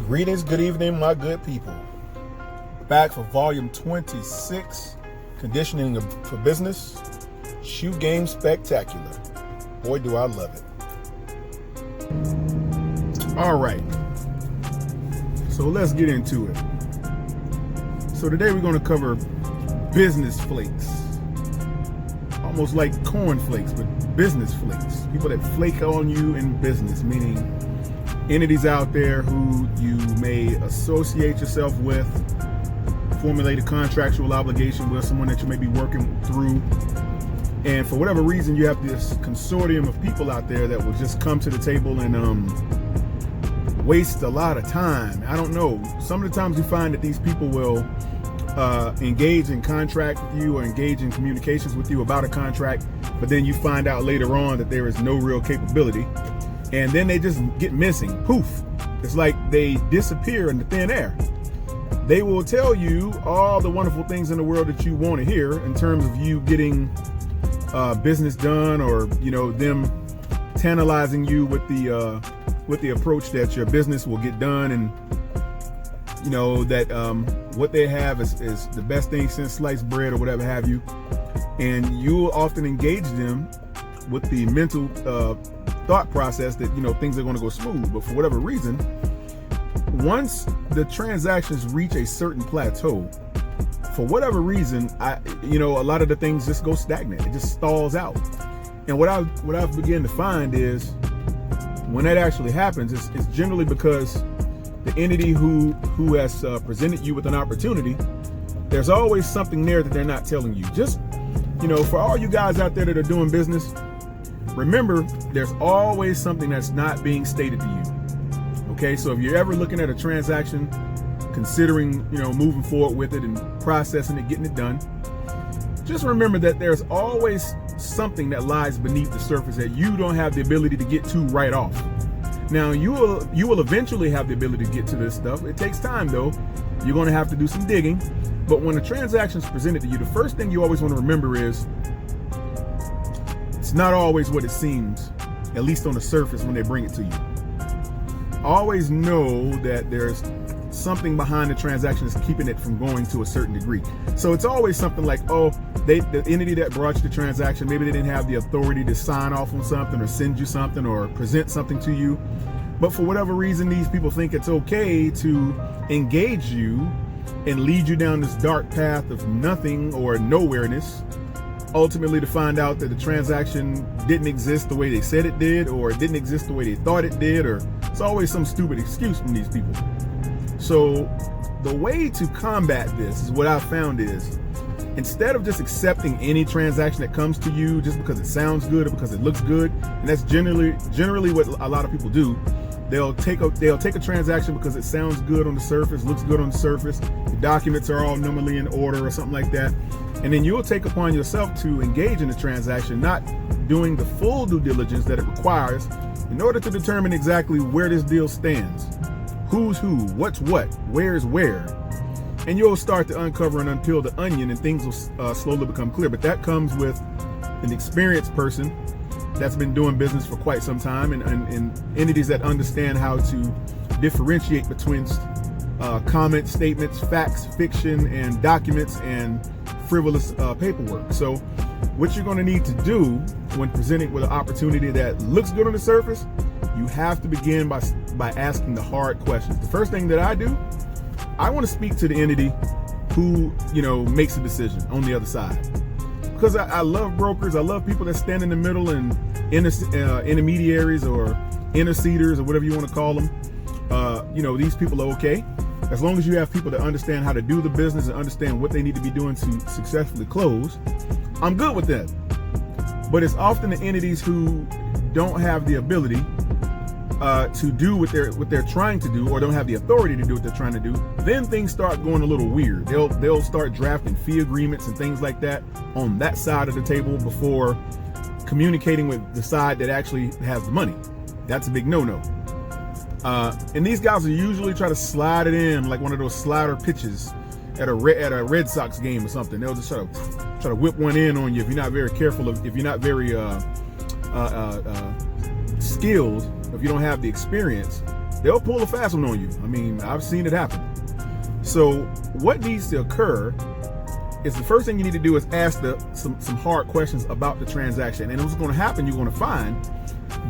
Greetings, good evening, my good people. Back for volume 26, Conditioning for Business, Shoe Game Spectacular. Boy, do I love it. All right, so let's get into it. So today we're going to cover business flakes. Almost like corn flakes, but business flakes. People that flake on you in business, meaning entities out there who you may associate yourself with, formulate a contractual obligation with, someone that you may be working through, and for whatever reason you have this consortium of people out there that will just come to the table and waste a lot of time. I don't know, some of the times you find that these people will engage in contract with you or engage in communications with you about a contract, but then you find out later on that there is no real capability. And then they just get missing. Poof. It's like they disappear in the thin air. They will tell you all the wonderful things in the world that you want to hear in terms of you getting business done, or them tantalizing you with the approach that your business will get done, and that what they have is the best thing since sliced bread or whatever have you. And you will often engage them with the mental thought process that things are going to go smooth, but for whatever reason, once the transactions reach a certain plateau, for whatever reason, a lot of the things just go stagnant. It just stalls out. And what I've begun to find is when that actually happens, it's generally because the entity who has presented you with an opportunity, there's always something there that they're not telling you. Just for all you guys out there that are doing business, remember, there's always something that's not being stated to you. Okay, so if you're ever looking at a transaction, considering moving forward with it and processing it, getting it done, just remember that there's always something that lies beneath the surface that you don't have the ability to get to right off. Now you will eventually have the ability to get to this stuff. It takes time though. You're going to have to do some digging. But when a transaction is presented to you, the first thing you always want to remember is it's not always what it seems, at least on the surface when they bring it to you. Always know that there's something behind the transaction that's keeping it from going to a certain degree. So it's always something like, the entity that brought you the transaction, maybe they didn't have the authority to sign off on something or send you something or present something to you. But for whatever reason, these people think it's okay to engage you and lead you down this dark path of nothing or nowhereness, ultimately to find out that the transaction didn't exist the way they said it did, or it didn't exist the way they thought it did, or it's always some stupid excuse from these people. So the way to combat this is what I've found is, instead of just accepting any transaction that comes to you just because it sounds good or because it looks good, and that's generally what a lot of people do, they'll take a transaction because it sounds good on the surface, looks good on the surface, the documents are all normally in order or something like that, and then you'll take upon yourself to engage in the transaction, not doing the full due diligence that it requires in order to determine exactly where this deal stands, who's who, what's what, where's where. And you'll start to uncover and unpeel the onion, and things will slowly become clear. But that comes with an experienced person that's been doing business for quite some time, and entities that understand how to differentiate between comment statements, facts, fiction, and documents, and frivolous paperwork. So what you're going to need to do when presenting with an opportunity that looks good on the surface, you have to begin by asking the hard questions. The first thing that I do, I want to speak to the entity who makes a decision on the other side, because I love brokers. I love people that stand in the middle and intermediaries or interceders or whatever you want to call them. These people are okay as long as you have people that understand how to do the business and understand what they need to be doing to successfully close. I'm good with that. But it's often the entities who don't have the ability to do what they're trying to do, or don't have the authority to do what they're trying to do. Then things start going a little weird. They'll start drafting fee agreements and things like that on that side of the table before communicating with the side that actually has the money. That's a big no-no. And these guys will usually try to slide it in like one of those slider pitches at a Red Sox game or something. They'll just try to whip one in on you if you're not very careful, if you're not very skilled, if you don't have the experience. they'll pull a fast one on you. I mean, I've seen it happen. So what needs to occur is the first thing you need to do is ask some hard questions about the transaction. And what's going to happen, you're going to find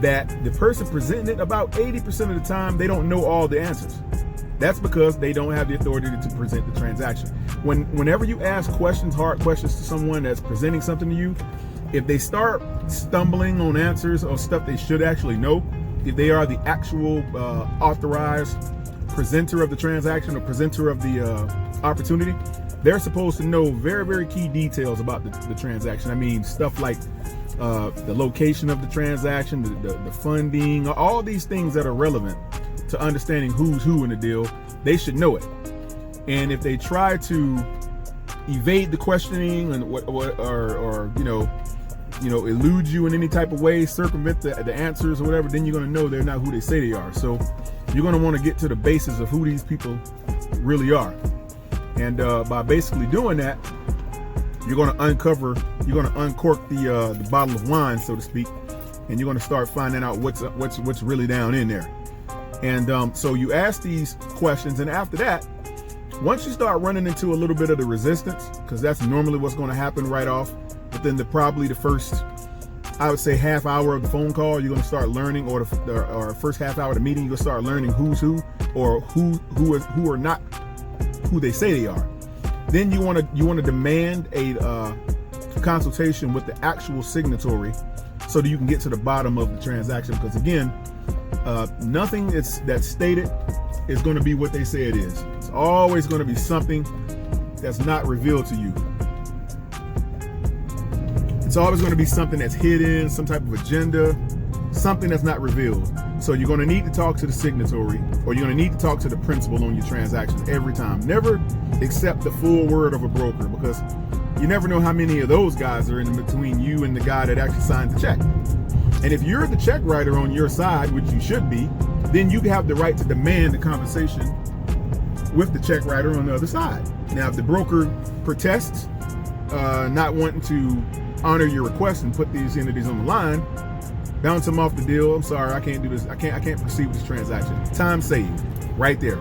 that the person presenting it, about 80% of the time, they don't know all the answers. That's because they don't have the authority to present the transaction. Whenever you ask questions, hard questions to someone that's presenting something to you, if they start stumbling on answers or stuff they should actually know, if they are the actual authorized presenter of the transaction or presenter of the opportunity, they're supposed to know very, very key details about the transaction. I mean, stuff like the location of the transaction, the funding, all these things that are relevant to understanding who's who in the deal. They should know it. And if they try to evade the questioning and or elude you in any type of way, circumvent the answers or whatever, then you're going to know they're not who they say they are. So you're going to want to get to the basis of who these people really are. And by basically doing that, you're going to uncork the bottle of wine, so to speak, and you're going to start finding out what's really down in there. And so you ask these questions, and after that, once you start running into a little bit of the resistance, because that's normally what's going to happen right off within probably the first, I would say, half hour of the phone call, you're going to start learning, or first half hour of the meeting, you'll start learning who's who, or who are not who they say they are. Then you want to demand a consultation with the actual signatory so that you can get to the bottom of the transaction. Because again, nothing that's stated is going to be what they say it is. It's always going to be something that's not revealed to you. It's always going to be something that's hidden, some type of agenda, something that's not revealed. So you're going to need to talk to the signatory, or you're going to need to talk to the principal on your transaction every time. Never accept the full word of a broker, because you never know how many of those guys are in between you and the guy that actually signed the check. And if you're the check writer on your side, which you should be, then you have the right to demand the conversation with the check writer on the other side. Now, if the broker protests, not wanting to honor your request and put these entities on the line, bounce them off the deal. I'm sorry, I can't do this. I can't proceed with this transaction. Time saved, right there.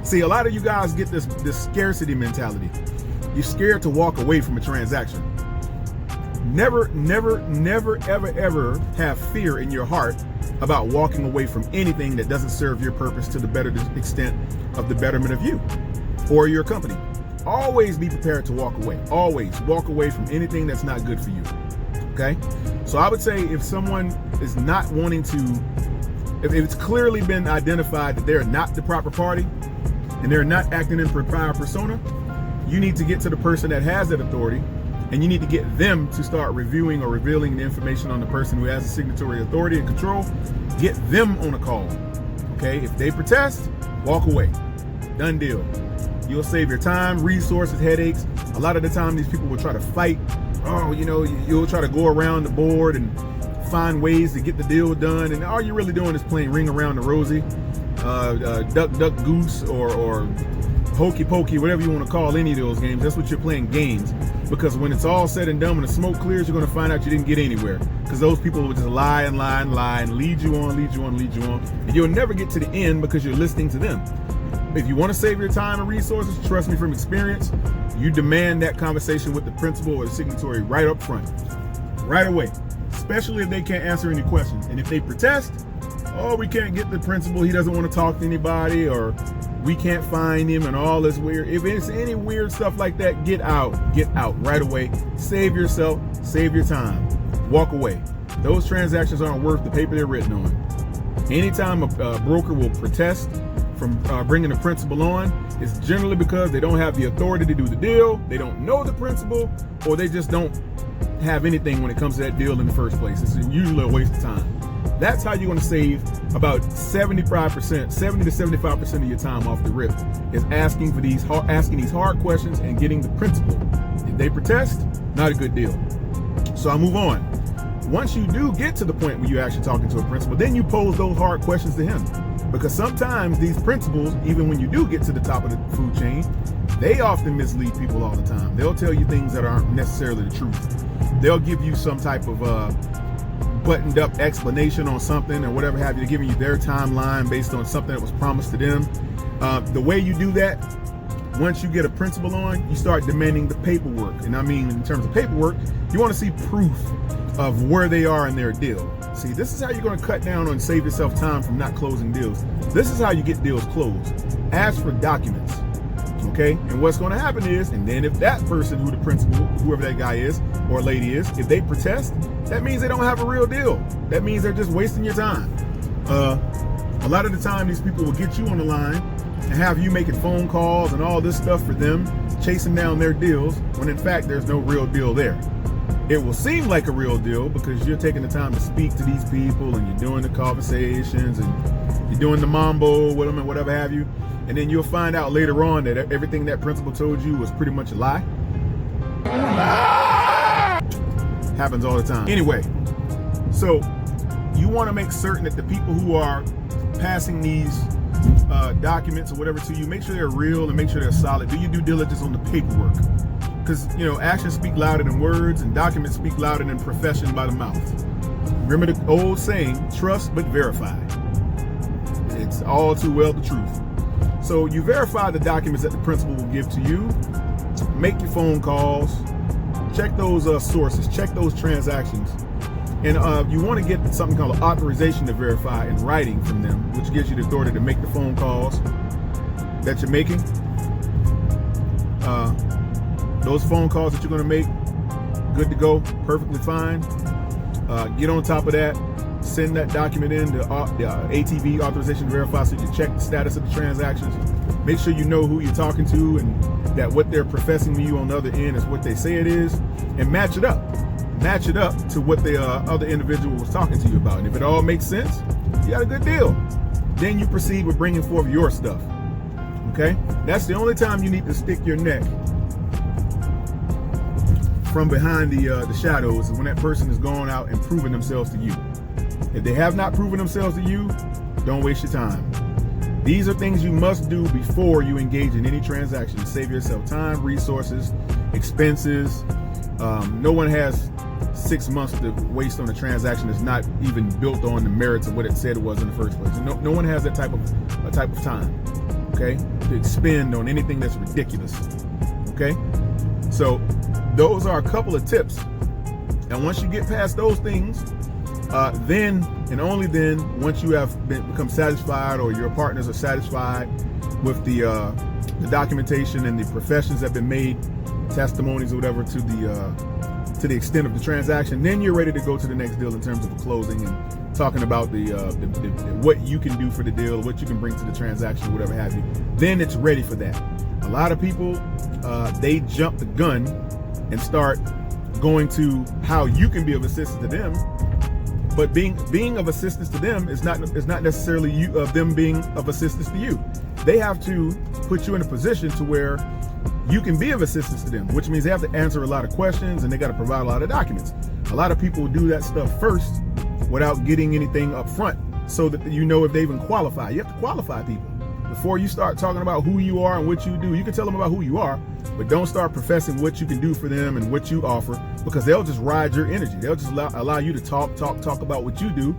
See, a lot of you guys get this scarcity mentality. You're scared to walk away from a transaction. Never, ever have fear in your heart about walking away from anything that doesn't serve your purpose to the better extent of the betterment of you or your company. Always be prepared to walk away. Always walk away from anything that's not good for you. Okay? So I would say if someone is not wanting to, if it's clearly been identified that they're not the proper party and they're not acting in prior persona, you need to get to the person that has that authority, and you need to get them to start reviewing or revealing the information on the person who has the signatory authority and control. Get them on a call. Okay? If they protest, walk away. Done deal. You'll save your time, resources, headaches. A lot of the time, these people will try to fight. Oh, you'll try to go around the board and find ways to get the deal done. And all you're really doing is playing ring around the rosy, duck, goose, or hokey pokey, whatever you want to call any of those games. That's what you're playing, games. Because when it's all said and done, when the smoke clears, you're going to find out you didn't get anywhere. Because those people will just lie and lead you on. And you'll never get to the end because you're listening to them. If you want to save your time and resources, trust me from experience, you demand that conversation with the principal or the signatory right up front, right away, especially if they can't answer any questions. And if they protest, oh, we can't get the principal, he doesn't want to talk to anybody, or we can't find him, and all this weird. If it's any weird stuff like that, get out right away. Save yourself, save your time, walk away. Those transactions aren't worth the paper they're written on. Anytime a broker will protest from bringing the principal on, it's generally because they don't have the authority to do the deal, they don't know the principal, or they just don't have anything when it comes to that deal in the first place. It's usually a waste of time. That's how you're going to save about 70 to 75% of your time off the rip, is asking these hard questions and getting the principal. If they protest, not a good deal. So I move on. Once you do get to the point where you're actually talking to a principal, then you pose those hard questions to him. Because sometimes these principals, even when you do get to the top of the food chain, they often mislead people all the time. They'll tell you things that aren't necessarily the truth. They'll give you some type of buttoned up explanation on something or whatever have you. They're giving you their timeline based on something that was promised to them. The way you do that, once you get a principal on, you start demanding the paperwork. And I mean, in terms of paperwork, you want to see proof of where they are in their deal. See, this is how you're going to cut down on, save yourself time from not closing deals. This is how you get deals closed. Ask for documents. Okay, and what's going to happen is, and then if that person, who the principal, whoever that guy is or lady is, if they protest, that means they don't have a real deal. That means they're just wasting your time. A lot of the time, these people will get you on the line and have you making phone calls and all this stuff for them, chasing down their deals, when in fact there's no real deal there. It will seem like a real deal because you're taking the time to speak to these people and you're doing the conversations and you're doing the mambo with them and whatever have you. And then you'll find out later on that everything that principal told you was pretty much a lie. Happens all the time. Anyway, so you want to make certain that the people who are passing these documents or whatever to you, make sure they're real and make sure they're solid. Do your due diligence on the paperwork. Because, actions speak louder than words and documents speak louder than profession by the mouth. Remember the old saying, trust but verify. It's all too well the truth. So you verify the documents that the principal will give to you, make your phone calls, check those sources, check those transactions. And you want to get something called an authorization to verify in writing from them, which gives you the authority to make the phone calls that you're making. Those phone calls that you're going to make, good to go, perfectly fine. Get on top of that. Send that document in to the ATV, authorization to verify, so you can check the status of the transactions. Make sure you know who you're talking to and that what they're professing to you on the other end is what they say it is, and match it up. Match it up to what the other individual was talking to you about. And if it all makes sense, you got a good deal. Then you proceed with bringing forth your stuff. Okay? That's the only time you need to stick your neck from behind the shadows, is when that person is going out and proving themselves to you. If they have not proven themselves to you, don't waste your time. These are things you must do before you engage in any transaction to save yourself time, resources, expenses. No one has 6 months to waste on a transaction that's not even built on the merits of what it said it was in the first place. No one has that type of time, okay, to expend on anything that's ridiculous. Okay, so those are a couple of tips. And once you get past those things, then and only then, once you have become satisfied, or your partners are satisfied with the documentation and the professions that have been made, testimonies or whatever, to the extent of the transaction, then you're ready to go to the next deal in terms of the closing and talking about the what you can do for the deal, what you can bring to the transaction, whatever have you. Then it's ready for that. A lot of people, they jump the gun and start going to how you can be of assistance to them. But being of assistance to them is not necessarily them being of assistance to you. They have to put you in a position to where you can be of assistance to them, which means they have to answer a lot of questions and they got to provide a lot of documents. A lot of people do that stuff first without getting anything up front, so that you know if they even qualify. You have to qualify people before you start talking about who you are and what you do. You can tell them about who you are, but don't start professing what you can do for them and what you offer, because they'll just ride your energy. They'll just allow you to talk about what you do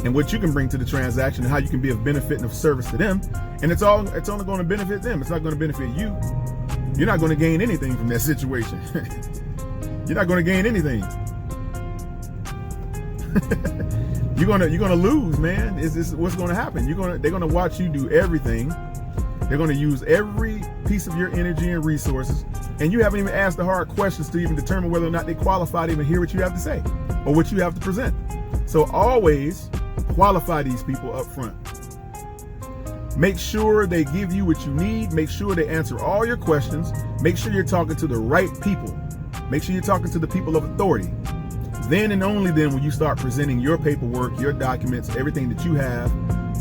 and what you can bring to the transaction and how you can be of benefit and of service to them. And it's only going to benefit them. It's not going to benefit you. You're not going to gain anything from that situation. You're not going to gain anything. You're gonna lose, man. This is what's going to happen. They're going to watch you do everything. They're going to use every piece of your energy and resources, and you haven't even asked the hard questions to even determine whether or not they qualify to even hear what you have to say or what you have to present. So always qualify these people up front. Make sure they give you what you need. Make sure they answer all your questions. Make sure you're talking to the right people. Make sure you're talking to the people of authority. Then and only then will you start presenting your paperwork, your documents, everything that you have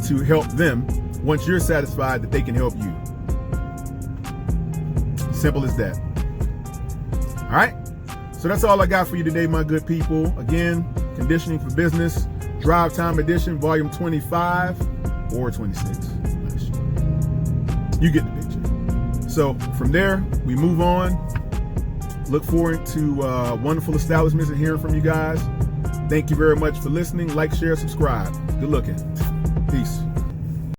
to help them, once you're satisfied that they can help you. Simple as that. All right? So that's all I got for you today, my good people. Again, Conditioning for Business, Drive Time Edition, Volume 25 or 26. You get the picture. So from there, we move on. Look forward to wonderful establishments and hearing from you guys. Thank you very much for listening. Like, share, subscribe. Good looking. Peace.